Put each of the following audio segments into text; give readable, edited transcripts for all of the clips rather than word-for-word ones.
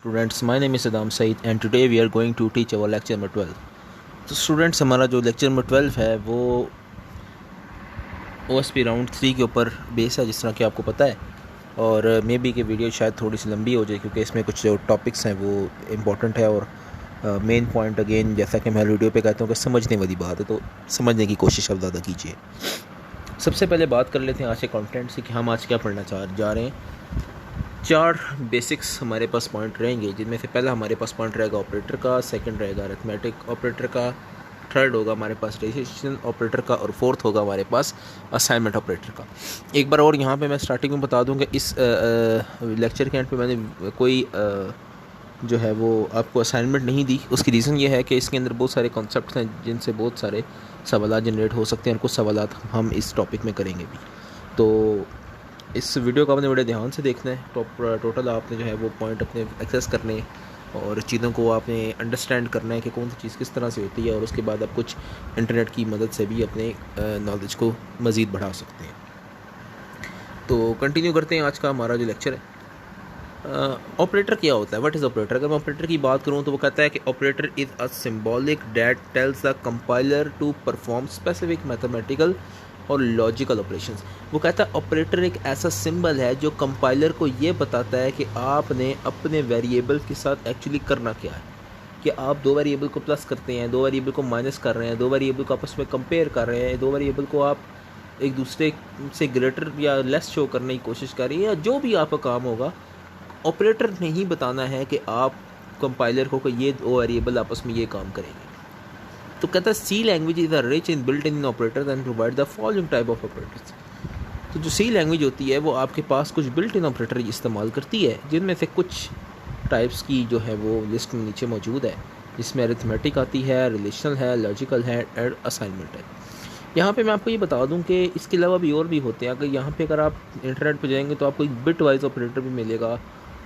Students, my name is Saddam Said and today we are going to teach our lecture number 12. तो students हमारा जो lecture number 12 है वो OSP round 3 के ऊपर बेस है, जिस तरह कि आपको पता है। और मे बी कि वीडियो शायद थोड़ी सी लंबी हो जाए क्योंकि इसमें कुछ जो टॉपिक्स हैं वो इम्पॉर्टेंट है और मेन पॉइंट अगेन जैसा कि मैं वीडियो पे कहता हूँ कि समझने वाली बात है, तो समझने की कोशिश अब ज़्यादा कीजिए। सबसे पहले बात कर लेते हैं आज के कंटेंट से कि हम आज क्या पढ़ना जा रहे हैं। 4 बेसिक्स हमारे पास पॉइंट रहेंगे, जिनमें से पहला हमारे पास पॉइंट रहेगा ऑपरेटर का, सेकंड रहेगा अरिथमेटिक ऑपरेटर का, थर्ड होगा हमारे पास रेजिस्ट्रेशन ऑपरेटर का और फोर्थ होगा हमारे पास असाइनमेंट ऑपरेटर का। एक बार और यहाँ पे मैं स्टार्टिंग में बता दूँ कि इस लेक्चर के एंड पे मैंने कोई जो है वो आपको असाइनमेंट नहीं दी। उसकी रीज़न ये है कि इसके अंदर बहुत सारे कॉन्सेप्ट्स हैं जिनसे बहुत सारे सवाल जनरेट हो सकते हैं और कुछ सवाल हम इस टॉपिक में करेंगे भी। तो इस वीडियो को आपने बड़े ध्यान से देखना है। टोटल आपने जो है वो पॉइंट अपने एक्सेस करने और चीज़ों को आपने अंडरस्टैंड करना है कि कौन सी चीज़ किस तरह से होती है, और उसके बाद आप कुछ इंटरनेट की मदद से भी अपने नॉलेज को मज़ीद बढ़ा सकते हैं। तो कंटिन्यू करते हैं आज का हमारा जो लेक्चर है। ऑपरेटर क्या होता है, व्हाट इज़ ऑपरेटर। अगर मैं ऑपरेटर की बात करूँ तो वो कहता है कि operator is a symbolic that tells the compiler to perform specific mathematical और लॉजिकल ऑपरेशंस। वो कहता है ऑपरेटर एक ऐसा सिंबल है जो कंपाइलर को ये बताता है कि आपने अपने वेरिएबल के साथ एक्चुअली करना क्या है। कि आप दो वेरिएबल को प्लस करते हैं, दो वेरिएबल को माइनस कर रहे हैं, दो वेरिएबल को आपस में कंपेयर कर रहे हैं, दो वेरिएबल को आप एक दूसरे से ग्रेटर या लेस शो करने की कोशिश कर रही है, या जो भी आपका काम होगा ऑपरेटर ने ही बताना है कि आप कंपाइलर को कि ये दो वेरिएबल आपस में ये काम करेंगे। तो कहता है C language is a rich in built in operators and provide the following type of operators. तो जो सी लैंग्वेज होती है वो आपके पास कुछ बिल्ट इन ऑपरेटर इस्तेमाल करती है, जिनमें से कुछ टाइप्स की जो है वो लिस्ट में नीचे मौजूद है, जिसमें अरिथमेटिक आती है, रिलेशनल है, लॉजिकल है और असाइनमेंट है। यहाँ पे मैं आपको ये बता दूँ कि इसके अलावा भी और भी होते हैं। अगर यहाँ पे अगर आप इंटरनेट पर जाएंगे तो आपको एक बिट वाइज ऑपरेटर भी मिलेगा,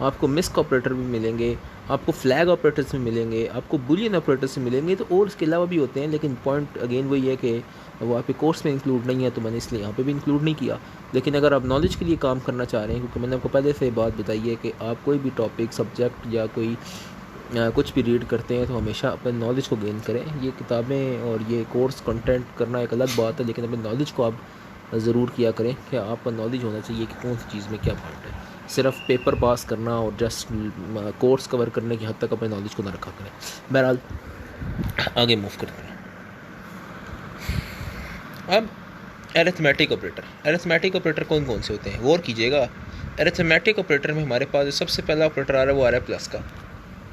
आपको मिस्क ऑपरेटर भी मिलेंगे, आपको फ्लैग ऑपरेटर्स भी मिलेंगे, आपको बुलियन ऑपरेटर्स भी मिलेंगे। तो और इसके अलावा भी होते हैं, लेकिन पॉइंट अगेन वही है कि वो आपके कोर्स में इंक्लूड नहीं है, तो मैंने इसलिए यहाँ पे भी इंक्लूड नहीं किया। लेकिन अगर आप नॉलेज के लिए काम करना चाह रहे हैं, क्योंकि मैंने आपको पहले से बात बताई है कि आप कोई भी टॉपिक सब्जेक्ट या कोई कुछ भी रीड करते हैं तो हमेशा अपने नॉलेज को गेन करें। ये किताबें और ये कोर्स कंटेंट करना एक अलग बात है, लेकिन अपने नॉलेज को आप ज़रूर किया करें कि आपका नॉलेज होना चाहिए कि कौन सी चीज़ में क्या पॉइंट है। सिर्फ पेपर पास करना और जस्ट कोर्स कवर करने की हद तक अपने नॉलेज को ना रखा करें। बहरहाल आगे मूव करते हैं। अब अरिथमेटिक ऑपरेटर। अरिथमेटिक ऑपरेटर कौन कौन से होते हैं गौर कीजिएगा। अरिथमेटिक ऑपरेटर में हमारे पास सबसे पहला ऑपरेटर आ रहा है वो आ रहा है प्लस का,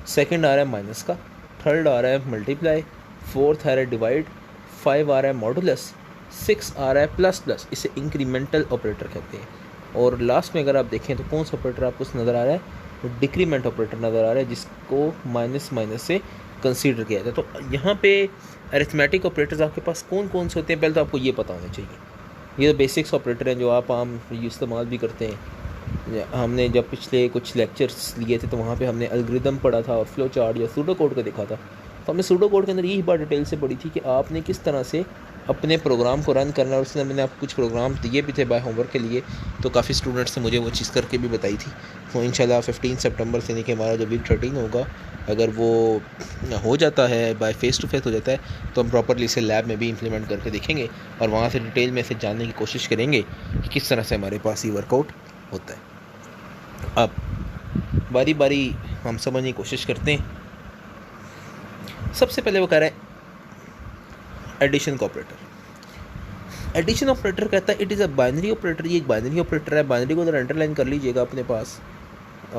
सेकंड आ रहा है माइनस का, थर्ड आ रहा है मल्टीप्लाई, फोर्थ आ रहा है डिवाइड, 5 आ रहा है मॉडुलस, 6 आ रहा है प्लस प्लस। इसे इंक्रीमेंटल ऑपरेटर कहते हैं। और लास्ट में अगर आप देखें तो कौन सा ऑपरेटर आपको नज़र आ रहा है, डिक्रीमेंट ऑपरेटर नज़र आ रहा है, जिसको माइनस माइनस से कंसीडर किया जाता है। तो यहाँ पे अरिथमेटिक ऑपरेटर्स आपके पास कौन कौन से होते हैं पहले तो आपको ये पता होना चाहिए। ये तो बेसिक्स ऑपरेटर हैं जो आप आम इस्तेमाल भी करते हैं। हमने जब पिछले कुछ लेक्चर्स लिए थे तो वहाँ पे हमने एल्गोरिथम पढ़ा था और फ्लो चार्ट या सूडो कोड का देखा था। तो हमने सूडो कोड के अंदर यही बात डिटेल से पढ़ी थी कि आपने किस तरह से अपने प्रोग्राम को रन करना है। और उसने मैंने आपको कुछ प्रोग्राम दिए भी थे बाय होमवर्क के लिए, तो काफ़ी स्टूडेंट्स ने मुझे वो चीज़ करके भी बताई थी। तो इंशाल्लाह 15 सितंबर से यानी कि हमारा जो वीक 13 होगा, अगर वो हो जाता है बाय फेस टू फेस हो जाता है तो हम प्रॉपरली इसे लैब में भी इम्प्लीमेंट करके देखेंगे और वहाँ से डिटेल में से जानने की कोशिश करेंगे कि किस तरह से हमारे पास ये वर्कआउट होता है। अब बारी बारी हम समझने की कोशिश करते हैं। सबसे पहले वो कह रहा है एडिशन का ऑपरेटर। एडिशन ऑपरेटर कहता है it is a binary operator. ये एक बाइनरी ऑपरेटर है। बाइनरी को अगर अंडरलाइन कर लीजिएगा अपने पास,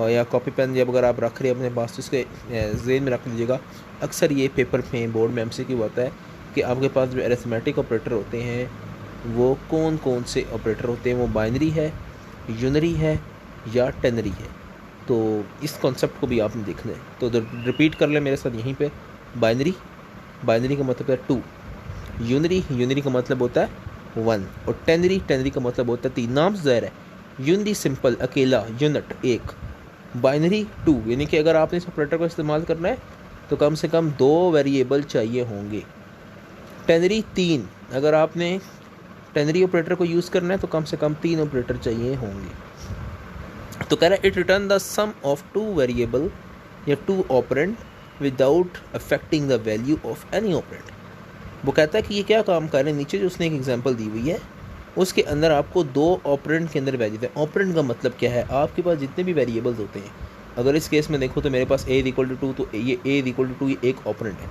या कॉपी पेन जब अगर आप रख रहे हैं अपने पास तो इसके जेन में रख लीजिएगा। अक्सर ये पेपर में बोर्ड में एमसीक्यू होता है कि आपके पास जो अरिथमेटिक ऑपरेटर होते हैं वो कौन कौन से ऑपरेटर होते हैं, वो बाइनरी है, यूनरी है या टेनरी है। तो इस कॉन्सेप्ट को भी आपने देखना है। तो रिपीट कर लें मेरे साथ यहीं पे। बाइनरी, बाइनरी का मतलब है 2, यूनरी, यूनरी का मतलब होता है 1, और टेनरी, टेनरी का मतलब होता है 3। नाम ज़ाहिर है, यूनरी सिंपल अकेला, यूनिट 1, बाइनरी 2। यानी कि अगर आपने इस ऑपरेटर को इस्तेमाल करना है तो कम से कम 2 वेरिएबल चाहिए होंगे। टेनरी 3, अगर आपने टेनरी ऑपरेटर को यूज़ करना है तो कम से कम 3 ऑपरेटर चाहिए होंगे। तो कह रहा है it return the sum of 2 variable you have two operand without affecting the value of any operand। वो कहता है कि ये क्या काम कर रहे हैं, नीचे जो उसने एक एग्जांपल दी हुई है उसके अंदर आपको दो ऑपरेंड के अंदर वैल्यूज है। ऑपरेंड का मतलब क्या है, आपके पास जितने भी वेरिएबल्स होते हैं, अगर इस केस में देखो तो मेरे पास a = 2, तो ये a = 2 ये एक ऑपरेंड है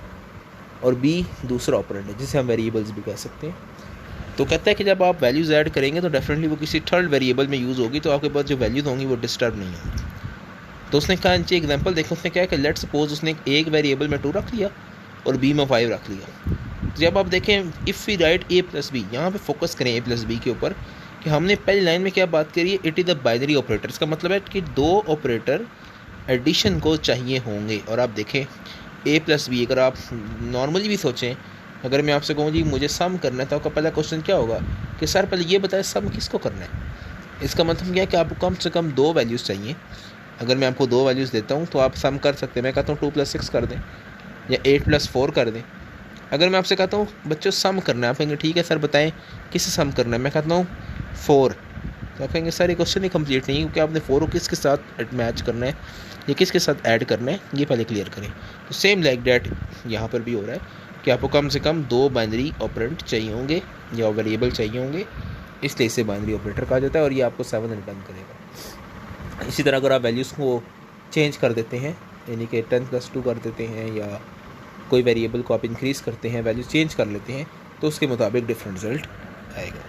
और b दूसरा ऑपरेंड है जिसे हम वेरिएबल्स भी कह सकते हैं। तो कहता है कि जब आप वैल्यूज़ ऐड करेंगे तो डेफिनेटली वो किसी थर्ड वेरिएबल में यूज़ होगी, तो आपके पास जो वैल्यूज़ होंगी वो डिस्टर्ब नहीं होंगी। तो उसने कहा नीचे एग्जांपल देखो, उसने क्या है कि लेट सपोज उसने एक वेरिएबल में 2 रख लिया और b में 5 रख लिया। जब आप देखें if we write a + b, यहाँ पे फोकस करें a + b के ऊपर कि हमने पहली लाइन में क्या बात करी है, it is the binary operator. इसका मतलब है कि दो ऑपरेटर एडिशन को चाहिए होंगे। और आप देखें a + b, अगर आप नॉर्मली भी सोचें, अगर मैं आपसे कहूँ जी मुझे सम करना है तो आपका पहला क्वेश्चन क्या होगा कि सर पहले ये बताएं सम किसको करना है। इसका मतलब क्या है कि आपको कम से कम 2 वैल्यूज़ चाहिए। अगर मैं आपको 2 वैल्यूज़ देता हूँ तो आप सम कर सकते हैं। मैं कहता हूँ 2 + 6 कर दें या 8 + 4 कर दें। अगर मैं आपसे कहता हूँ बच्चों सम करना है, आप कहेंगे ठीक है सर बताएं किससे सम करना है। मैं कहता हूँ 4, तो आप कहेंगे सर ये क्वेश्चन ही कंप्लीट नहीं है, क्योंकि आपने 4 को किसके साथ मैच करना है या किसके साथ ऐड करना है ये पहले क्लियर करें। तो सेम लाइक डैट यहाँ पर भी हो रहा है कि आपको कम से कम 2 बाइनरी ऑपरेंट चाहिए होंगे या वेरिएबल चाहिए होंगे, इसलिए इसे बाइनरी ऑपरेटर कहा जाता है और ये आपको 7 रिटर्न करेगा। इसी तरह अगर आप वैल्यूज़ को चेंज कर देते हैं, यानी कि 10 + 2 कर देते हैं या कोई वेरिएबल को आप इंक्रीज़ करते हैं, वैल्यू चेंज कर लेते हैं, तो उसके मुताबिक डिफरेंट रिजल्ट आएगा।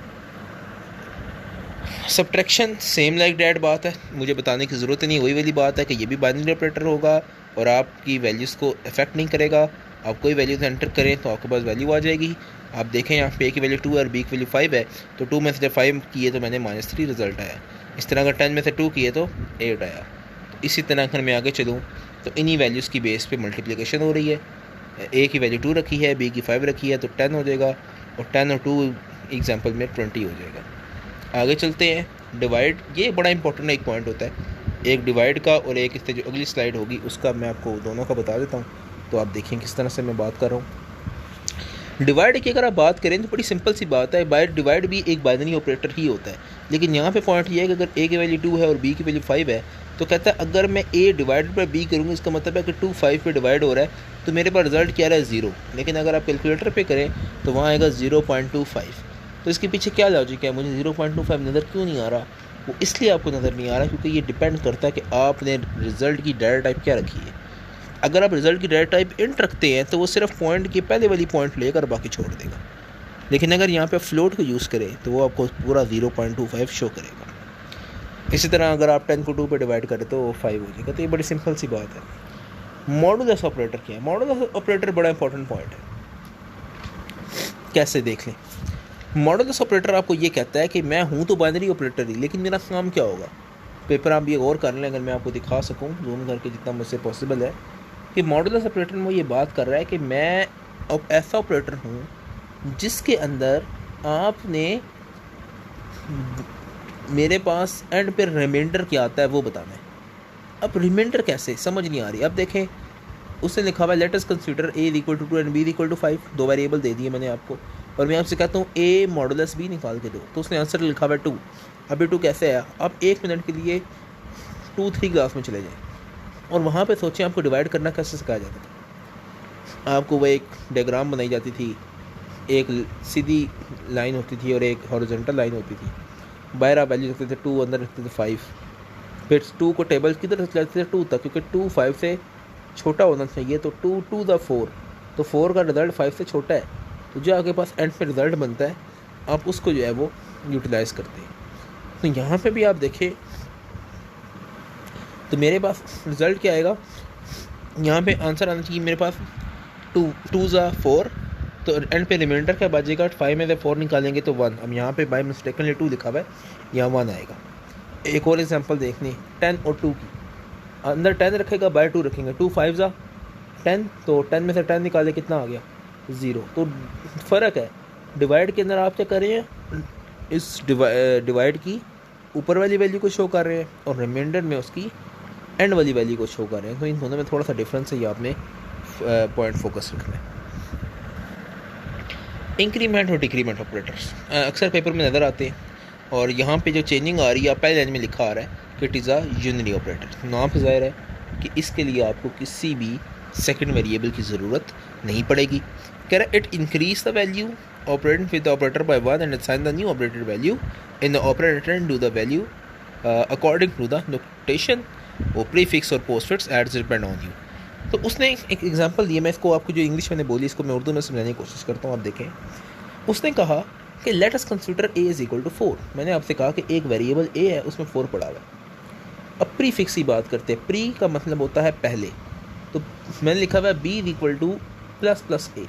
सब्ट्रैक्शन सेम लाइक डैट बात है, मुझे बताने की ज़रूरत नहीं, वही वाली बात है कि ये भी बाइनरी ऑपरेटर होगा और आपकी वैल्यूज़ को अफेक्ट नहीं करेगा। आप कोई वैल्यूज़ एंटर करें तो आपके पास वैल्यू आ जाएगी। आप देखें यहाँ पे a की वैल्यू 2 और b की वैल्यू 5 है, तो 2 में से जब 5 किए तो मैंने -3 रिजल्ट आया। इस तरह अगर 10 में से 2 किए तो 8 आया। तो इसी तरह अगर मैं आगे चलूँ तो इन्हीं वैल्यूज़ की बेस पे मल्टीप्लिकेशन हो रही है। a की वैल्यू 2 रखी है, b की 5 रखी है, तो 10 हो जाएगा और 10 और 2 एग्जांपल में 20 हो जाएगा। आगे चलते हैं, डिवाइड, ये बड़ा इंपॉर्टेंट एक पॉइंट होता है, एक डिवाइड का और एक इससे जो अगली स्लाइड होगी उसका मैं आपको दोनों का बता देता हूँ, तो आप देखें किस तरह से मैं बात कर रहा हूँ। डिवाइड की अगर आप बात करें तो बड़ी सिंपल सी बात है, डिवाइड भी एक बाइनरी ऑपरेटर ही होता है, लेकिन यहाँ पे पॉइंट ये है कि अगर a की वैल्यू 2 है और b की वैल्यू 5 है, तो कहता है अगर मैं a डिवाइडेड बाई b करूँगा, इसका मतलब है कि 2 5 पे डिवाइड हो रहा है, तो मेरे पास रिजल्ट क्या रहा है 0। लेकिन अगर आप कैलकुलेटर पे करें तो वहाँ आएगा 0.25। तो इसके पीछे क्या लॉजिक है, मुझे 0.25 नज़र क्यों नहीं आ रहा? वो इसलिए आपको नज़र नहीं आ रहा क्योंकि ये डिपेंड करता है कि आपने रिज़ल्ट की डाटा टाइप क्या रखी है। अगर आप रिज़ल्ट की डाटा टाइप इंट रखते हैं तो वो सिर्फ पॉइंट की पहले वाली पॉइंट लेकर बाकी छोड़ देगा, लेकिन अगर यहाँ पे फ्लोट को यूज़ करें तो वो आपको पूरा 0.25 शो करेगा। इसी तरह अगर आप 10 को 2 पे डिवाइड करें तो 5 हो जाएगा। तो ये बड़ी सिंपल सी बात है। मॉडुलस ऑपरेटर क्या है? मॉडुलस ऑपरेटर बड़ा इंपॉर्टेंट पॉइंट है, कैसे देख लें। मॉडुलस ऑपरेटर आपको ये कहता है कि मैं हूँ तो बाइनरी ऑपरेटर ही, लेकिन मेरा काम क्या होगा। पेपर आप ये गौर कर लें, अगर मैं आपको दिखा सकूँ जूम करके जितना मुझसे पॉसिबल है, कि मॉडुलस ऑपरेटर में ये बात कर रहा है कि मैं अब ऐसा ऑपरेटर हूँ जिसके अंदर आपने मेरे पास एंड पे रिमाइंडर क्या आता है वो बताना है। अब रिमाइंडर कैसे, समझ नहीं आ रही। अब देखें उसने लिखा हुआ है let us consider a = 2 and b = 5, 2 variable दे दिए मैंने आपको, और मैं आपसे कहता हूँ a मॉडुलस b निकाल के दो, तो उसने आंसर लिखा हुआ है 2। अब ये 2 कैसे आया? आप 1 मिनट के लिए 2-3 क्लास में चले जाएँ और वहाँ पे सोचें आपको डिवाइड करना कैसे सिखाया जाता था। आपको वह एक डायग्राम बनाई जाती थी, एक सीधी लाइन होती थी और एक हॉरिजॉन्टल लाइन होती थी। बाहर आप वैल्यू रखते थे 2, अंदर रखते थे 5, फिर 2 को टेबल किधर रखते थे 2 तक, क्योंकि 2 5 से छोटा होना चाहिए, तो 2 to the 4, तो 4 का रिज़ल्ट 5 से छोटा है, तो जो आपके पास एंड पे रिज़ल्ट बनता है आप उसको जो है वो यूटिलाइज़ करते हैं। तो यहाँ पे भी आप देखें तो मेरे पास रिज़ल्ट क्या आएगा, यहाँ पे आंसर आना चाहिए मेरे पास 2 ज़ा 4, तो एंड पे रिमाइंडर क्या बचेगा, 5 में से 4 निकालेंगे तो 1। अब यहाँ पे बाय मिस्टेकनली 2 लिखा हुआ है, यहाँ 1 आएगा। एक और एग्जांपल देखनी, 10 और 2 की, अंदर 10 रखेगा बाय 2 रखेंगे, 2 5 ज़ा 10, तो 10 में से 10 निकाले कितना आ गया 0। तो फ़र्क है, डिवाइड के अंदर आप क्या कर रहे हैं, इस डिवाइड की ऊपर वाली वैल्यू को शो कर रहे हैं और रिमाइंडर में उसकी एंड वाली वैल्यू को शो कर रहे हैं। तो इन दोनों में थोड़ा सा डिफरेंस है, ये आपने पॉइंट फोकस रखना है। इंक्रीमेंट और डिक्रीमेंट ऑपरेटर्स अक्सर पेपर में नज़र आते हैं, और यहाँ पे जो चेंजिंग आ रही है पहले लाइन में लिखा आ रहा है कि it is a unary operator. नाम से ज़ाहिर है कि इसके लिए आपको किसी भी सेकंड वेरिएबल की ज़रूरत नहीं पड़ेगी। कह रहा है it increase the value operating with the operator by 1 and assign the new operated value in the operator and do the value according to the notation वो प्रीफिक्स और postfix adds depend on you. तो उसने एक example दिया, मैं इसको आपको जो इंग्लिश मैंने बोली इसको मैं उर्दू में समझाने की कोशिश करता हूँ। आप देखें, उसने कहा कि let us consider a is equal to 4। मैंने आपसे कहा कि एक वेरिएबल a है, उसमें 4 पड़ा हुआ है। अब प्रीफिक्स की बात करते हैं। प्री का मतलब होता है पहले, तो मैंने लिखा हुआ है b is equal two plus plus a।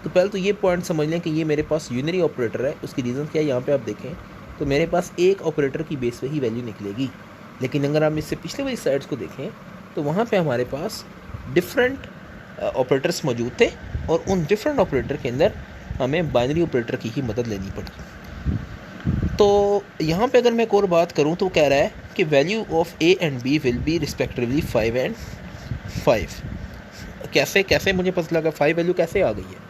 तो पहले तो ये पॉइंट समझ लें कि ये मेरे पास यूनरी ऑपरेटर है। उसकी रीज़न क्या है, यहाँ पे आप देखें तो मेरे पास एक ऑपरेटर की बेस पे ही वैल्यू निकलेगी। लेकिन अगर हम इससे पिछले वाली साइड्स को देखें तो वहाँ पे हमारे पास डिफरेंट ऑपरेटर्स मौजूद थे और उन डिफरेंट ऑपरेटर के अंदर हमें बाइनरी ऑपरेटर की ही मदद लेनी पड़ी। तो यहाँ पे अगर मैं एक और बात करूँ तो कह रहा है कि value of a and b will be respectively 5 and 5। कैसे मुझे पता लगा 5 वैल्यू कैसे आ गई है।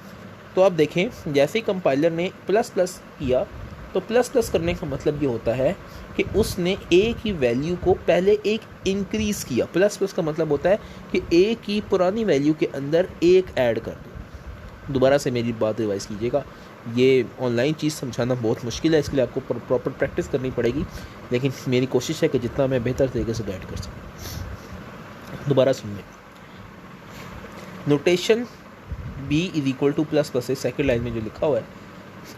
तो आप देखें, जैसे ही कंपाइलर ने प्लस प्लस किया तो प्लस प्लस करने का मतलब ये होता है कि उसने a की वैल्यू को पहले एक इंक्रीज़ किया। प्लस प्लस का मतलब होता है कि a की पुरानी वैल्यू के अंदर एक ऐड कर दो। दोबारा से मेरी बात रिवाइज़ कीजिएगा, ये ऑनलाइन चीज़ समझाना बहुत मुश्किल है, इसके लिए आपको प्रॉपर प्रैक्टिस करनी पड़ेगी, लेकिन मेरी कोशिश है कि जितना मैं बेहतर तरीके से गाइड कर सकूँ। दोबारा सुनिए, notation b is equal two plus plus है, सेकेंड लाइन में जो लिखा हुआ है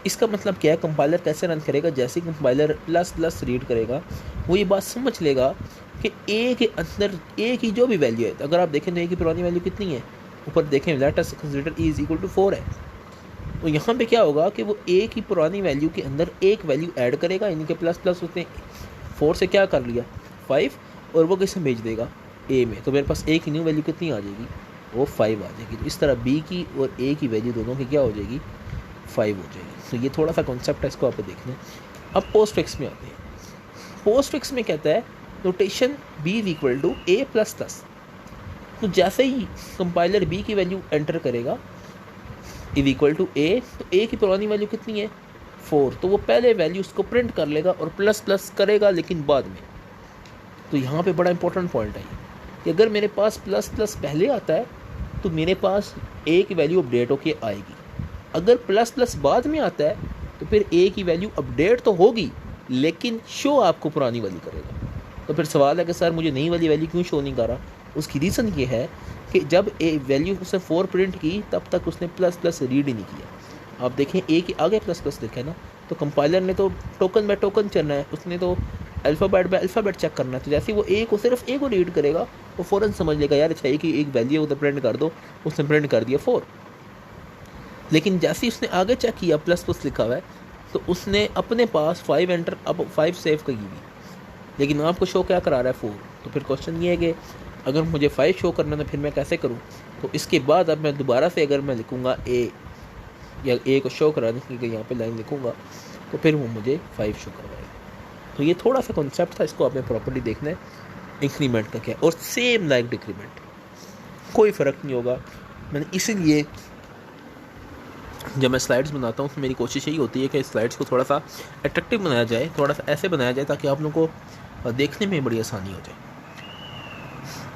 इसका मतलब क्या है, कंपाइलर कैसे रन करेगा। जैसे ही कंपाइलर प्लस प्लस रीड करेगा वो ये बात समझ लेगा कि a के अंदर a की जो भी वैल्यू है, अगर आप देखें तो a की पुरानी वैल्यू कितनी है, ऊपर देखें let us consider a is equal to 4 है। तो यहाँ पे क्या होगा कि वो a की पुरानी वैल्यू के अंदर एक वैल्यू ऐड करेगा, यानी कि प्लस प्लस उसने 4 से क्या कर लिया 5, और वो किसे भेज देगा a में। तो मेरे पास a की न्यू वैल्यू कितनी आ जाएगी, वो 5 आ जाएगी। तो इस तरह b की और a की वैल्यू दोनों की क्या हो जाएगी, 5 हो जाएगी। तो ये थोड़ा सा कॉन्सेप्ट है, इसको आपको देखना है। अब पोस्ट फिक्स में आते हैं। पोस्ट फिक्स में कहता है notation b is equal to a plus plus. तो जैसे ही कंपाइलर b की वैल्यू एंटर करेगा इज इक्वल टू a, तो a की पुरानी वैल्यू कितनी है 4, तो वो पहले वैल्यू उसको प्रिंट कर लेगा और प्लस प्लस करेगा, लेकिन बाद में। तो यहाँ पे बड़ा इंपॉर्टेंट पॉइंट है कि अगर मेरे पास प्लस प्लस पहले आता है तो मेरे पास a की वैल्यू अपडेट होके आएगी। अगर प्लस प्लस बाद में आता है तो फिर a की वैल्यू अपडेट तो होगी लेकिन शो आपको पुरानी वाली करेगा। तो फिर सवाल है कि सर मुझे नई वाली वैल्यू क्यों शो नहीं कर रहा। उसकी रीज़न ये है कि जब a वैल्यू उसने 4 प्रिंट की तब तक उसने प्लस प्लस रीड ही नहीं किया। आप देखें a के आगे प्लस प्लस लिखा है ना, तो कंपाइलर ने तो टोकन बाय टोकन चलना है, उसने तो अल्फ़ाबेट बाय अल्फ़ाबेट चेक करना है। तो जैसे वो a को सिर्फ a को रीड करेगा वो फ़ौरन समझ लेगा यार अच्छा कि एक वैल्यू उधर प्रिंट कर दो, उसने प्रिंट कर दिया 4। लेकिन जैसे ही उसने आगे चेक किया प्लस प्लस लिखा हुआ है तो उसने अपने पास 5 एंटर, अब 5 सेव की हुई, लेकिन आपको शो क्या करा रहा है 4। तो फिर क्वेश्चन ये है कि अगर मुझे 5 शो करना है तो फिर मैं कैसे करूँ। तो इसके बाद अब मैं दोबारा से अगर मैं लिखूँगा a या a को शो कराने के लिए यहाँ पे लाइन लिखूँगा तो फिर वो मुझे 5 शो करवाएगा। तो ये थोड़ा सा कॉन्सेप्ट था, इसको आपने प्रॉपर्ली देखना है इंक्रीमेंट का क्या, और सेम लाइक डिक्रीमेंट कोई फ़र्क नहीं होगा। मैंने इसीलिए जब मैं स्लाइड्स बनाता हूँ तो मेरी कोशिश यही होती है कि स्लाइड्स को थोड़ा सा अट्रैक्टिव बनाया जाए, थोड़ा सा ऐसे बनाया जाए ताकि आप लोगों को देखने में बड़ी आसानी हो जाए।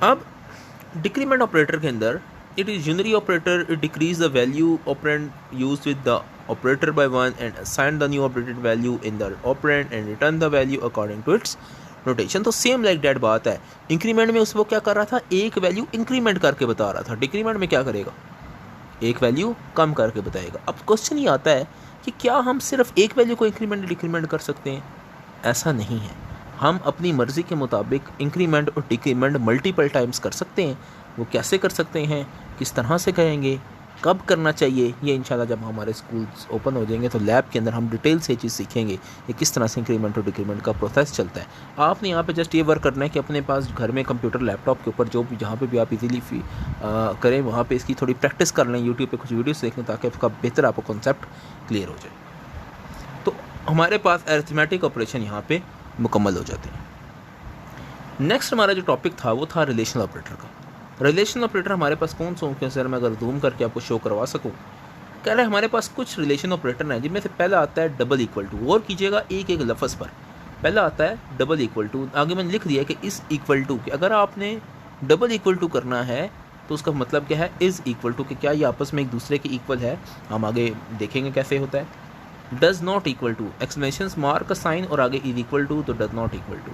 अब डिक्रीमेंट ऑपरेटर के अंदर it is unary operator, it decrease the value operand use with the operator by 1 and assign the new operated value in the operand and return the value according to its notation. तो same like that बात है। Increment में उस वो क्या कर रहा था, एक वैल्यू इंक्रीमेंट करके बता रहा था। डिक्रीमेंट में क्या करेगा, एक वैल्यू कम करके बताएगा। अब क्वेश्चन ये आता है कि क्या हम सिर्फ एक वैल्यू को इंक्रीमेंट डिक्रीमेंट कर सकते हैं। ऐसा नहीं है, हम अपनी मर्ज़ी के मुताबिक इंक्रीमेंट और डिक्रीमेंट मल्टीपल टाइम्स कर सकते हैं। वो कैसे कर सकते हैं, किस तरह से करेंगे, कब करना चाहिए, ये इंशाल्लाह जब हमारे स्कूल्स ओपन हो जाएंगे तो लैब के अंदर हम डिटेल से ये चीज़ सीखेंगे कि किस तरह से इंक्रीमेंट और डिक्रीमेंट का प्रोसेस चलता है। आपने यहाँ पे जस्ट ये वर्क करना है कि अपने पास घर में कंप्यूटर लैपटॉप के ऊपर जो भी जहाँ पे भी आप इजीली करें वहाँ पे इसकी थोड़ी प्रैक्टिस कर लें, यूट्यूब पे कुछ वीडियोस देखें ताकि आपका बेहतर आपको कॉन्सेप्ट क्लियर हो जाए। तो हमारे पास अरिथमेटिक ऑपरेशन यहाँ पे मुकम्मल हो जाते हैं। नेक्स्ट हमारा जो टॉपिक था वो था रिलेशनल ऑपरेटर का। रिलेशनल ऑपरेटर हमारे पास कौन सा होंगे सर, मैं अगर जूम करके आपको शो करवा सकूं। कह रहे हैं हमारे पास कुछ रिलेशन ऑपरेटर हैं जिनमें से पहला आता है डबल इक्वल टू। गौर कीजिएगा एक एक लफ्ज़ पर, पहला आता है डबल इक्वल टू। आगे मैंने लिख दिया कि इस इक्वल टू के अगर आपने डबल इक्वल टू करना है तो उसका मतलब क्या है, इज़ इक्वल टू, कि क्या ये आपस में एक दूसरे के इक्वल है। हम आगे देखेंगे कैसे होता है। Does not equal to, exclamation mark का साइन और आगे इज इक्वल टू, तो डज नॉट इक्वल टू।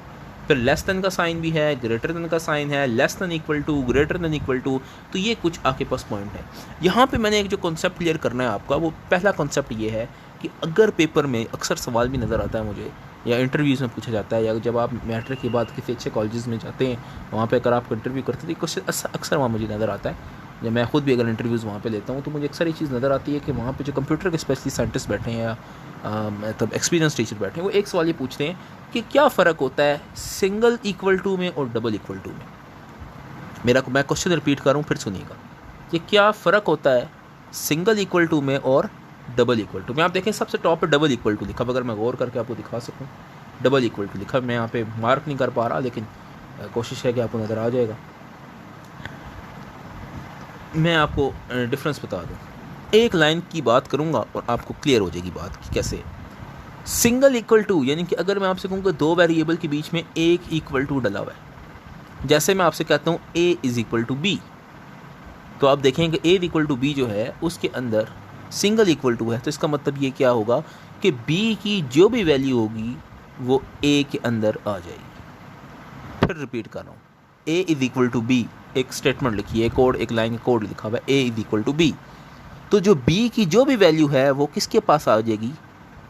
फिर लेस देन का साइन भी है, ग्रेटर देन का साइन है, less than equal to, greater than equal to. तो ये कुछ आपके पास पॉइंट है। यहाँ पे मैंने एक जो कॉन्सेप्ट क्लियर करना है आपका, वो पहला कॉन्सेप्ट ये है कि अगर पेपर में अक्सर सवाल भी नज़र आता है मुझे, या इंटरव्यूज़ में पूछा जाता है, या जब आप मैट्रिक के बाद किसी अच्छे कॉलेजेस में जाते हैं, वहाँ पे अगर आप इंटरव्यू करते हैं तो क्वेश्चन अक्सर वहाँ मुझे नज़र आता है। जब मैं खुद भी अगर इंटरव्यूज़ वहाँ पे लेता हूँ तो मुझे अक्सर ये चीज़ नज़र आती है कि वहाँ पे जो कंप्यूटर के स्पेशलिस्ट साइंटिस्ट बैठे हैं या मतलब एक्सपीरियंस टीचर बैठे हैं, वो एक सवाल ये पूछते हैं कि क्या फ़र्क होता है सिंगल इक्वल टू में और डबल इक्वल टू में। मैं क्वेश्चन रिपीट कर रहा हूँ, फिर सुनिएगा कि क्या फ़र्क होता है सिंगल इक्वल टू में और डबल इक्वल टू में। आप देखें सबसे टॉप पे डबल इक्वल टू लिखा, अगर मैं गौर करके आपको दिखा सकूँ, डबल इक्वल टू लिखा। मैं यहाँ पे मार्क नहीं कर पा रहा, लेकिन कोशिश है कि आपको नज़र आ जाएगा। मैं आपको डिफरेंस बता दूँ, एक लाइन की बात करूँगा और आपको क्लियर हो जाएगी बात कि कैसे। सिंगल इक्वल टू यानी कि अगर मैं आपसे कहूँ कि दो वेरिएबल के बीच में एक इक्वल टू डला हुआ है, जैसे मैं आपसे कहता हूँ a is equal to B, तो आप देखेंगे a इक्वल टू बी जो है उसके अंदर सिंगल इक्वल टू है, तो इसका मतलब ये क्या होगा कि b की जो भी वैल्यू होगी वो a के अंदर आ जाएगी। फिर रिपीट कर रहा हूँ, a is equal to B, एक स्टेटमेंट लिखी है, कोड, एक लाइन का कोड लिखा हुआ है, a is equal to B, तो जो b की जो भी वैल्यू है वो किसके पास आ जाएगी,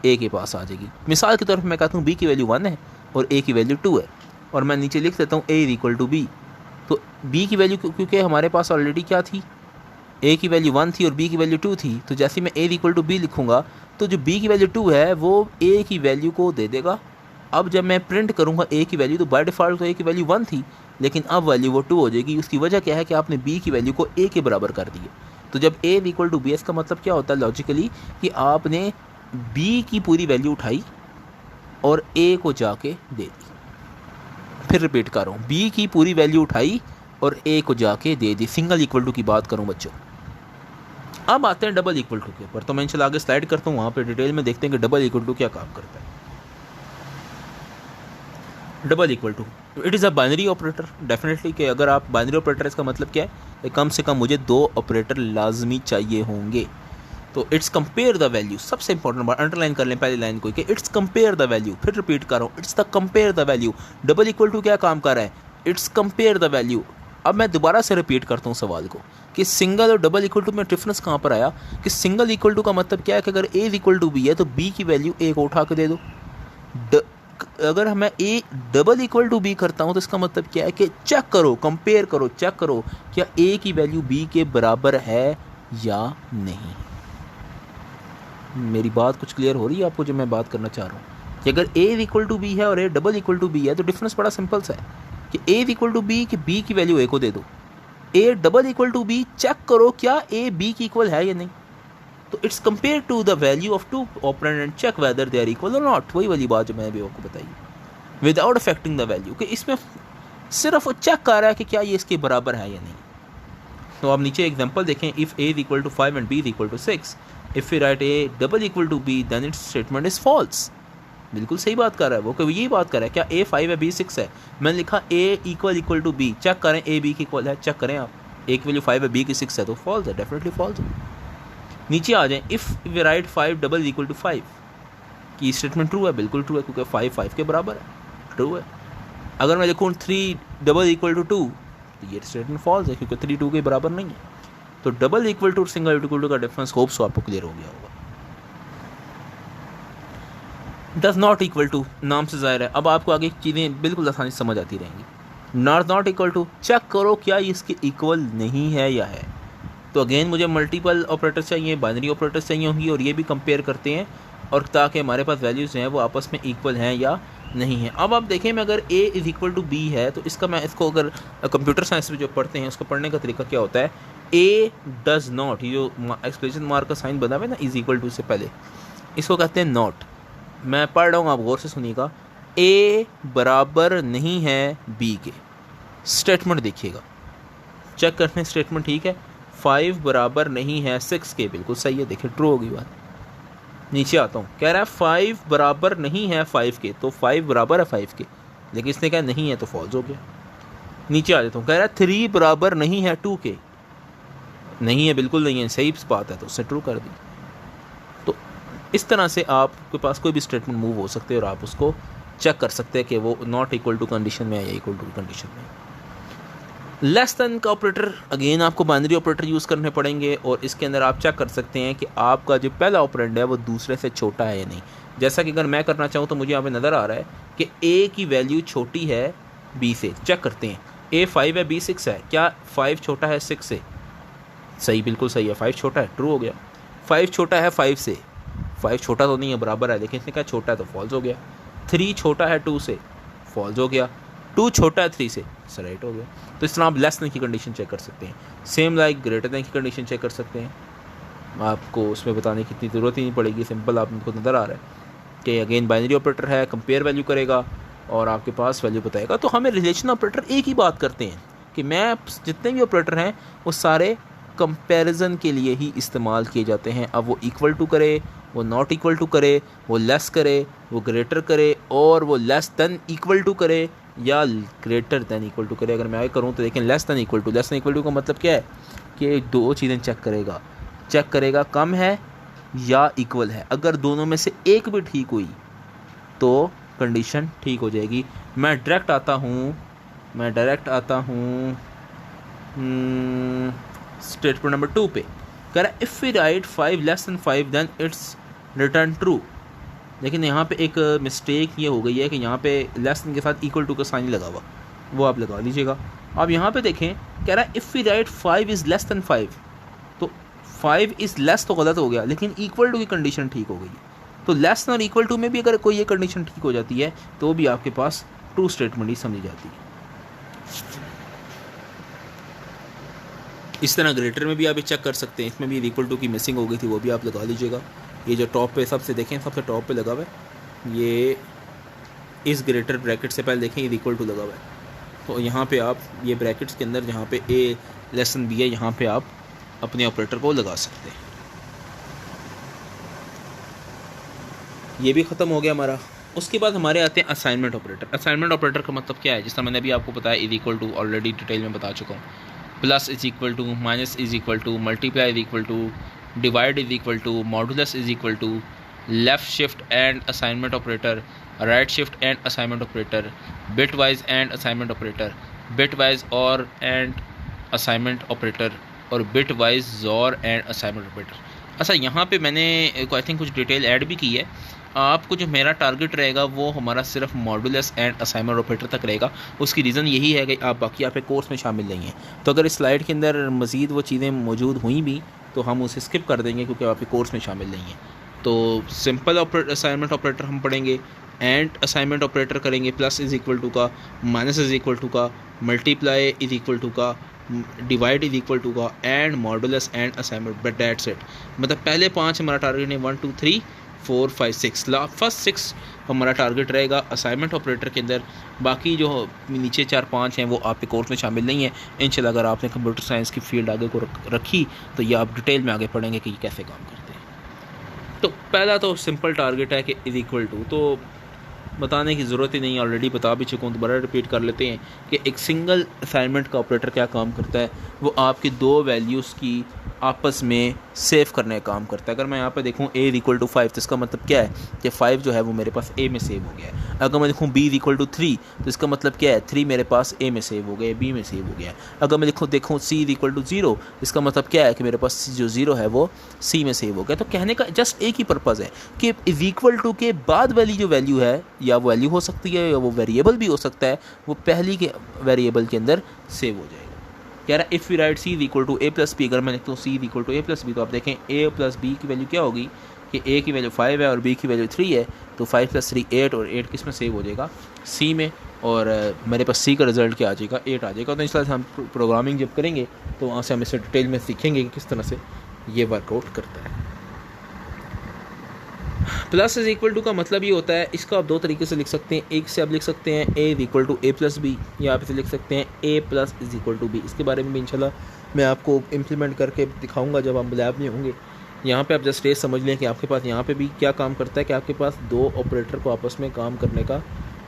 a के पास आ जाएगी। मिसाल के तौर पर मैं कहता हूँ b की वैल्यू 1 है और a की वैल्यू 2 है, और मैं नीचे लिख देता हूँ a is equal to B, तो b की वैल्यू क्योंकि हमारे पास ऑलरेडी क्या थी, a की वैल्यू 1 थी और b की वैल्यू 2 थी, तो जैसे मैं a इक्वल टू बी लिखूँगा तो जो b की वैल्यू 2 है वो a की वैल्यू को दे देगा। अब जब मैं प्रिंट करूँगा a की वैल्यू, तो बाय डिफ़ॉल्ट तो a की वैल्यू 1 थी, लेकिन अब वैल्यू वो 2 हो जाएगी। उसकी वजह क्या है कि आपने b की वैल्यू को a के बराबर कर दी है। तो जब a इक्वल टू बी, इसका मतलब क्या होता है लॉजिकली कि आपने b की पूरी वैल्यू उठाई और a को जाके दे दी। फिर रिपीट कर रहा हूँ, b की पूरी वैल्यू उठाई और a को जाके दे दी। सिंगल इक्वल टू की बात करूँ बच्चों। अब आते हैं डबल इक्वल टू के ऊपर, तो मैं इंशाल्लाह आगे स्लाइड करता हूँ, वहाँ पे डिटेल में देखते हैं कि डबल इक्वल टू क्या काम करता है। Double equal to, it is a binary operator definitely, कि अगर आप बाइनरी ऑपरेटर, इसका मतलब क्या है, कम से कम मुझे 2 ऑपरेटर लाजमी चाहिए होंगे। तो इट्स कंपेयर द वैल्यू, सबसे इंपॉर्टेंट बात अंडरलाइन कर लें पहली लाइन को, कि इट्स कंपेयर द वैल्यू। फिर रिपीट कर रहा हूँ, it's the compare the value. Double equal to क्या काम कर रहा है, इट्स कंपेयर द वैल्यू। अब मैं दोबारा से रिपीट करता हूँ सवाल को कि सिंगल और डबल इक्वल टू में डिफरेंस कहाँ पर आया, कि सिंगल इक्वल टू का मतलब क्या है कि अगर a इक्वल टू बी है तो b की वैल्यू a को उठा के दे दो। अगर मैं a double equal to B करता हूँ तो इसका मतलब क्या है कि चेक करो, कंपेयर करो, चेक करो क्या a की वैल्यू b के बराबर है या नहीं। मेरी बात कुछ क्लियर हो रही है आपको जो मैं बात करना चाह रहा हूँ, कि अगर a इक्वल टू बी है और a double equal to B है तो डिफरेंस बड़ा सिंपल सा है कि a इक्वल टू बी, कि b की वैल्यू a को दे दो। a double equal to B, check करो क्या a b की इक्वल है या नहीं। तो it's compare to the value of two operand and check whether they are equal और नॉट। वही वाली बात जो मैंने भी आपको बताई, विदाउट अफेक्टिंग द वैल्यू, कि इसमें सिर्फ वो चेक कर रहा है कि क्या ये इसके बराबर है या नहीं। तो आप नीचे एग्जांपल देखें, if a equal to 5 and b equal to 6, if we write a double equal to b then it's statement is false. बिल्कुल सही बात कर रहा है वो, कि यही बात कर रहा है क्या a 5 है b 6 है। मैंने लिखा a equal to b, check करें a b की इक्वल है, चेक करें आप, a की वैल्यू 5 है b की 6 है, तो फॉल्स है, डेफिनेटली फॉल्स है। नीचे आ जाएं, if we write 5 double equal to 5 की स्टेटमेंट ट्रू है, बिल्कुल ट्रू है, क्योंकि 5 के बराबर है, ट्रू है। अगर मैं लिखूँ 3 डबल इक्वल टू 2 तो ये स्टेटमेंट फॉल्स है, क्योंकि 3 2 के बराबर नहीं है। तो double equal to single equal to का डिफरेंस होप्स आपको क्लियर हो गया होगा। डज नॉट इक्वल टू, नाम से ज़ाहिर है, अब आपको आगे चीज़ें बिल्कुल आसानी से समझ आती रहेंगी। नॉट इक्वल टू, चेक करो क्या इसके इक्वल नहीं है या है। तो अगेन मुझे मल्टीपल ऑपरेटर चाहिए, बाइनरी ऑपरेटर चाहिए होंगी, और ये भी कंपेयर करते हैं, और ताकि हमारे पास वैल्यूज़ हैं वो आपस में इक्वल हैं या नहीं है। अब आप देखें, मैं अगर a is equal to b है तो इसका मैं इसको अगर कंप्यूटर साइंस में जो पढ़ते हैं उसको पढ़ने का तरीका क्या होता है, a डज़ नॉट, ये जो एक्सक्लेमेशन मार्क का साइन बना हुआ है ना इज़ इक्वल टू से पहले, इसको कहते हैं नॉट। मैं पढ़ रहा हूँ, आप गौर से सुनिएगा, a बराबर नहीं है b के। स्टेटमेंट देखिएगा, चेक करते हैं स्टेटमेंट ठीक है। 5 बराबर नहीं है 6 के, बिल्कुल सही है, देखिए ट्रू होगी बात। नीचे आता हूँ, कह रहा है 5 बराबर नहीं है 5 के, तो 5 बराबर है 5 के, लेकिन इसने कहा नहीं है तो फॉल्स हो गया। नीचे आ जाता हूँ, कह रहा है 3 बराबर नहीं है 2 के। नहीं है, बिल्कुल नहीं है, सही बात है, तो उससे ट्रू कर दी। तो इस तरह से आपके पास कोई भी स्टेटमेंट मूव हो सकते हैं और आप उसको चेक कर सकते हैं कि वो नॉट इक्वल टू कंडीशन में है या इक्वल टू कंडीशन में। लेस देन का ऑपरेटर, अगेन आपको बाइनरी ऑपरेटर यूज़ करने पड़ेंगे और इसके अंदर आप चेक कर सकते हैं कि आपका जो पहला ऑपरेंड है वो दूसरे से छोटा है या नहीं। जैसा कि अगर मैं करना चाहूँ तो मुझे यहाँ पे नज़र आ रहा है कि ए की वैल्यू छोटी है बी से। चेक करते हैं, ए 5 है, बी 6 है, क्या 5 छोटा है 6 से? सही, बिल्कुल सही है, 5 छोटा है, ट्रू हो गया। 5 छोटा है 5 से, 5 छोटा तो नहीं है, बराबर है, लेकिन इसने कहा छोटा है तो फॉल्स हो गया। 3 छोटा है 2 से, फॉल्स हो गया। 2 छोटा है 3 से, राइट हो गया। तो इस तरह आप लेस देन की कंडीशन चेक कर सकते हैं। सेम लाइक ग्रेटर देन की कंडीशन चेक कर सकते हैं। आपको उसमें बताने की इतनी ज़रूरत ही नहीं पड़ेगी, सिंपल आपको नज़र आ रहा है कि अगेन बाइनरी ऑपरेटर है, कंपेयर वैल्यू करेगा और आपके पास वैल्यू बताएगा। तो हमें रिलेशन ऑपरेटर एक ही बात करते हैं कि मैं जितने भी ऑपरेटर हैं वो सारे कंपैरिजन के लिए ही इस्तेमाल किए जाते हैं। अब वो इक्वल टू करे, वो नॉट इक्वल टू करे, वो लेस करे, वो ग्रेटर करे और वो लेस देन इक्वल टू करे या ग्रेटर देन इक्वल टू करे। अगर मैं आगे करूँ तो देखें, लेस देन इक्वल टू का मतलब क्या है कि दो चीज़ें चेक करेगा कम है या इक्वल है। अगर दोनों में से एक भी ठीक हुई तो कंडीशन ठीक हो जाएगी। मैं डायरेक्ट आता हूँ स्टेटमेंट नंबर 2 पे। कह रहा है if we write 5 less than 5 then it's return true. लेकिन यहाँ पे एक मिस्टेक ये हो गई है कि यहाँ पे लेस देन के साथ इक्वल टू का साइन लगा हुआ, वो आप लगा लीजिएगा। अब यहाँ पे देखें, कह रहा है if we write 5 is less than 5, तो 5 इज़ लेस तो गलत हो गया, लेकिन इक्वल टू की कंडीशन ठीक हो गई। तो लेस और इक्वल टू में भी अगर कोई ये कंडीशन ठीक हो जाती है तो भी आपके पास ट्रू स्टेटमेंट ही समझी जाती है। इस तरह ग्रेटर में भी आप चेक कर सकते हैं, इसमें भी इक्वल टू की मिसिंग हो गई थी, वो भी आप लगा लीजिएगा। ये जो टॉप पे सबसे देखें, सबसे टॉप पे लगा हुआ है, ये इस ग्रेटर ब्रैकेट से पहले देखें इक्वल टू लगा हुआ है। तो यहाँ पे आप ये ब्रैकेट्स के अंदर जहाँ पे ए लेस देन बी है, यहाँ पे आप अपने ऑपरेटर को लगा सकते हैं। ये भी ख़त्म हो गया हमारा। उसके बाद हमारे आते हैं असाइनमेंट ऑपरेटर। असाइनमेंट ऑपरेटर का मतलब क्या है, जिस तरह मैंने अभी आपको बताया is equal to, already detail में बता चुका हूँ। Plus is equal to, minus is equal to, multiply is equal to, divide is equal to, modulus is equal to, left shift and assignment operator, right shift and assignment operator, bitwise and assignment operator, bitwise और and assignment operator और bitwise xor and assignment operator. अच्छा, यहाँ पे मैंने I think कुछ detail add भी की है। आपको जो मेरा टारगेट रहेगा वो हमारा सिर्फ मॉडुलस एंड असाइनमेंट ऑपरेटर तक रहेगा। उसकी रीज़न यही है कि आप बाकी यहाँ पे कोर्स में शामिल नहीं हैं, तो अगर इस स्लाइड के अंदर मज़ीद वो चीज़ें मौजूद हुई भी तो हम उसे स्किप कर देंगे क्योंकि आपके कोर्स में शामिल नहीं है। तो सिंपल असाइनमेंट ऑपरेटर हम पढ़ेंगे, एंड असाइनमेंट ऑपरेटर करेंगे, प्लस इज़ इक्वल टू का, माइनस इज़ इक्वल टू का, मल्टीप्लाई इज़ इक्वल टू का, डिवाइड इज इक्वल टू का, and modulus and assignment, but that's it. मतलब पहले 5 हमारा टारगेट है, 1 2 3 4 5 6, फर्स्ट 6 हमारा टारगेट रहेगा असाइनमेंट ऑपरेटर के अंदर। बाकी जो नीचे 4 5 हैं वो आपके कोर्स में शामिल नहीं है। इंशाल्लाह अगर आपने कंप्यूटर साइंस की फील्ड आगे को रखी तो ये आप डिटेल में आगे पढ़ेंगे कि ये कैसे काम करते हैं। तो पहला तो सिंपल टारगेट है कि इज इक्वल टू, तो बताने की ज़रूरत ही नहीं, ऑलरेडी बता भी चुका हूँ, दोबारा रिपीट कर लेते हैं कि एक सिंगल असाइनमेंट का ऑपरेटर क्या काम करता है, वो आपकी 2 वैल्यूज़ की आपस में सेव करने का काम करता है। अगर मैं यहाँ पे देखूँ a इक्वल टू 5, तो इसका मतलब क्या है कि 5 जो है वो मेरे पास a में सेव हो गया है। अगर मैं देखूँ b इक्वल टू 3, तो इसका मतलब क्या है 3 मेरे पास a में सेव हो गया, b में सेव हो गया है। अगर मैं देखूँ c इक्वल टू 0, इसका मतलब क्या है कि मेरे पास जो 0 है वो c में सेव हो गया। तो कहने का जस्ट एक ही पर्पज़ है कि इज इक्वल टू के बाद वाली जो वैल्यू है, या वो वैल्यू हो सकती है या वो वेरिएबल भी हो सकता है, वो पहली के वेरिएबल के अंदर सेव हो जाएगा। कह रहा है if we write c is equal to a plus b, अगर मैं लिखता हूँ c is equal to a plus b, तो आप देखें ए प्लस बी की वैल्यू क्या होगी कि ए की वैल्यू 5 है और बी की वैल्यू 3 है, तो 5 प्लस 3 8, और 8 किस में सेव हो जाएगा, सी में, और मेरे पास सी का रिजल्ट क्या आ जाएगा, 8 आ जाएगा। तो इस तरह से हम प्रोग्रामिंग जब करेंगे तो वहाँ से हम इसे डिटेल में सीखेंगे कि किस तरह से ये वर्कआउट करता है। प्लस इज इक्वल टू का मतलब ये होता है, इसको आप 2 तरीके से लिख सकते हैं। एक से आप लिख सकते हैं a is equal to a plus b, या आप इसे लिख सकते हैं a plus is equal to b. इसके बारे में भी इंशाल्लाह मैं आपको इम्प्लीमेंट करके दिखाऊंगा जब हम लैब में होंगे। यहाँ पे आप जस्ट ये समझ लें कि आपके पास यहाँ पे भी क्या काम करता है कि आपके पास 2 ऑपरेटर को आपस में काम करने का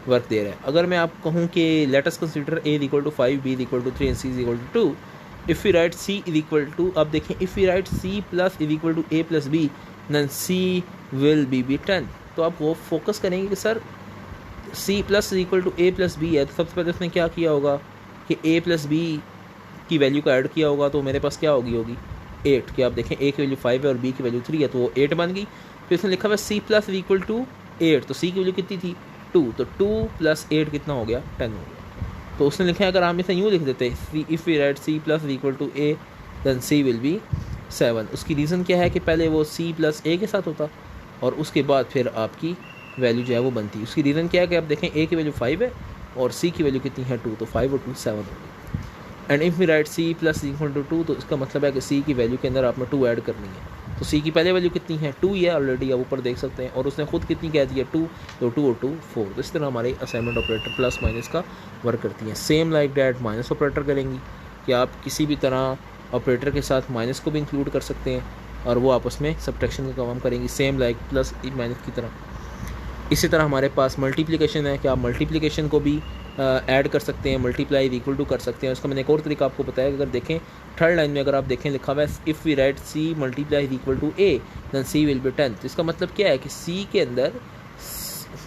वर्क दे रहा है। अगर मैं आपको कहूँ कि let us consider a equal to 5, b equal to 3 and c equal to 2, if we write c equal to, अब देखें if we write c plus equal to a plus b then c will be 10। तो आप वो focus करेंगे कि sir c plus equal to a plus b है, तो सबसे पहले उसने क्या किया होगा कि a प्लस b की वैल्यू को ऐड किया होगा, तो मेरे पास क्या होगी 8। कि आप देखें a की वैल्यू 5 है और b की वैल्यू 3 है, तो वो 8 बन गई। फिर उसने लिखा हुआ c प्लस इक्वल टू 8, तो c की वैल्यू कितनी थी 2, तो 2 प्लस 8 कितना हो गया 10 हो गया। तो उसने लिखा है, अगर हम इसे यूँ लिख देते if we write c plus equal to a then c will be 7। उसकी रीज़न क्या है कि पहले वो c प्लस a के साथ होता और उसके बाद फिर आपकी वैल्यू जो है वो बनती। उसकी रीज़न क्या है कि आप देखें a की वैल्यू 5 है और c की वैल्यू कितनी है 2, तो 5 और 2 7 होगी। And if we write c plus equal to 2, तो इसका मतलब है कि c की वैल्यू के अंदर आपने 2 ऐड करनी है। तो c की पहले वैल्यू कितनी है 2 ही है ऑलरेडी, आप ऊपर देख सकते हैं, और उसने खुद कितनी कह दी है 2, तो 2 और 2 4। तो इस तरह हमारे असाइनमेंट ऑपरेटर प्लस माइनस का वर्क करती हैं। Same like that minus operator करेंगी कि आप किसी भी तरह ऑपरेटर के साथ माइनस को भी इंक्लूड कर सकते हैं और वो आपस में सब्ट्रैक्शन का काम करेंगी, सेम लाइक प्लस माइनस की तरह। इसी तरह हमारे पास मल्टीप्लिकेशन है कि आप मल्टीप्लिकेशन को भी ऐड कर सकते हैं, मल्टीप्लाई इक्वल टू कर सकते हैं। उसका मैंने एक और तरीका आपको बताया कि अगर देखें थर्ड लाइन में अगर आप देखें लिखा हुआ है if we write c multiply equal to a then c will be 10। तो इसका मतलब क्या है कि c के अंदर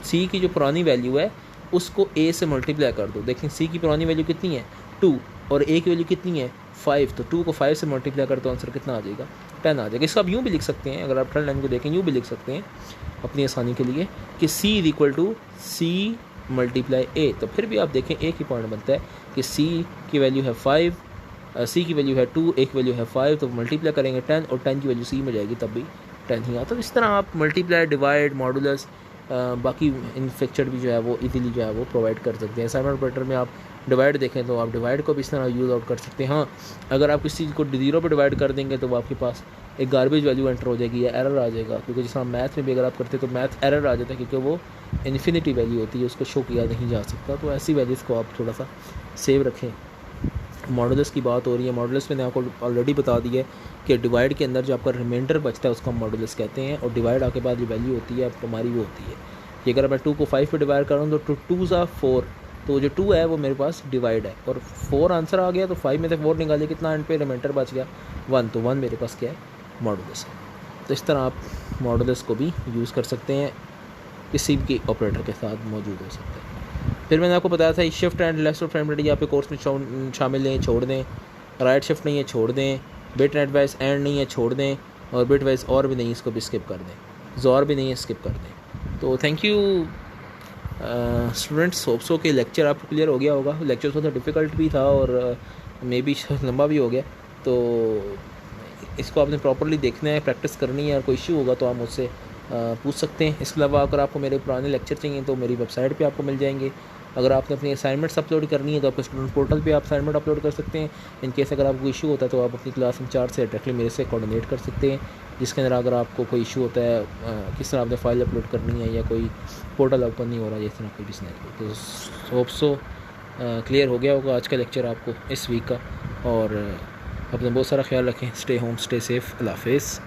c की जो पुरानी वैल्यू है उसको a से मल्टीप्लाई कर दो। देखें c की पुरानी वैल्यू कितनी है 2 और a की वैल्यू कितनी है 5, तो 2 को 5 से मल्टीप्लाई कर तो आंसर कितना आ जाएगा 10 आ जाएगा। इसको आप यूँ भी लिख सकते हैं, अगर आप थर्ड लाइन को देखें यूँ भी लिख सकते हैं अपनी आसानी के लिए कि c is equal to c multiply a। तो फिर भी आप देखें एक ही पॉइंट बनता है कि c की वैल्यू है 5, c की वैल्यू है 2, a की वैल्यू है 5, तो मल्टीप्लाई करेंगे 10 और 10 की वैल्यू c में जाएगी तब भी 10 ही आता। तो इस तरह आप मल्टीप्लाई, डिवाइड, मॉडुलस, बाकी इनफेक्चर भी जो है वो इजीली जो है वो प्रोवाइड कर सकते हैं। असाइनमेंट ऑपरेटर में आप डिवाइड देखें तो आप डिवाइड को भी इस तरह यूज़ आउट कर सकते हैं। हाँ, अगर आप किसी चीज़ को 0 पे डिवाइड कर देंगे तो वो आपके पास एक गार्बेज वैल्यू एंटर हो जाएगी या एरर आ जाएगा, क्योंकि जिस तरह मैथ में भी अगर आप करते हैं तो मैथ एरर आ जाता है क्योंकि वो इन्फिनिटी वैल्यू होती है, उसको शो किया नहीं जा सकता। तो ऐसी वैल्यूज़ को आप थोड़ा सा सेव रखें। मॉडुलस की बात हो रही है, मॉडुलस मैंने आपको ऑलरेडी बता दिया है कि डिवाइड के अंदर जो आपका रिमाइंडर बचता है उसको हम मॉडुलस कहते हैं, और डिवाइड आके बाद जो वैल्यू होती है हमारी वो होती है कि अगर मैं 2 को 5 पे डिवाइड करूँ तो 2 ज़ा 4, तो जो 2 है वो मेरे पास डिवाइड है और 4 आंसर आ गया, तो 5 में से 4 निकालिए कितना एंड पे रिमाइंडर बच गया 1, तो 1 मेरे पास क्या है मॉडुलस है। तो इस तरह आप मॉडुलस को भी यूज़ कर सकते हैं, किसी भी ऑपरेटर के साथ मौजूद हो सकते हैं। फिर मैंने आपको बताया था shift and left of friend यहाँ पे कोर्स में शामिल नहीं, छोड़ दें। राइट शिफ्ट नहीं है, छोड़ दें। बिट एडवाइस एंड नहीं है, छोड़ दें। और बिट वाइज और भी नहीं है, इसको भी स्किप कर दें। ज़ोर भी नहीं है, स्किप कर दें। तो थैंक यू स्टूडेंट्स, होप्सो के लेक्चर आपको क्लियर हो गया होगा। लेक्चर थोड़ा डिफ़िकल्ट भी था और मे बी लंबा भी हो गया, तो इसको आपने प्रॉपरली देखना है, प्रैक्टिस करनी है, और कोई इशू होगा तो आप मुझसे पूछ सकते हैं। इसके अलावा अगर आपको मेरे पुराने लेक्चर चाहिए तो मेरी वेबसाइट पे आपको मिल जाएंगे। अगर आपने अपनी असाइनमेंट्स अपलोड करनी है तो आपके स्टूडेंट पोर्टल पे आप असाइनमेंट अपलोड कर सकते हैं। इन केस अगर आपको इशू होता है तो आप अपनी क्लास इंचार्ज से डायरेक्टली मेरे से कोऑर्डिनेट कर सकते हैं, जिसके अंदर अगर आपको कोई इशू होता है किस तरह आपने फ़ाइल अपलोड करनी है या कोई पोर्टल ओपन नहीं हो रहा, इस तरह कोई भी सिनेरियो। तो होप सो क्लियर हो गया होगा आज का लेक्चर आपको इस वीक का, और अपना बहुत सारा ख्याल रखें। स्टे होम, स्टे सेफ़, अल्लाह हाफ़िज़।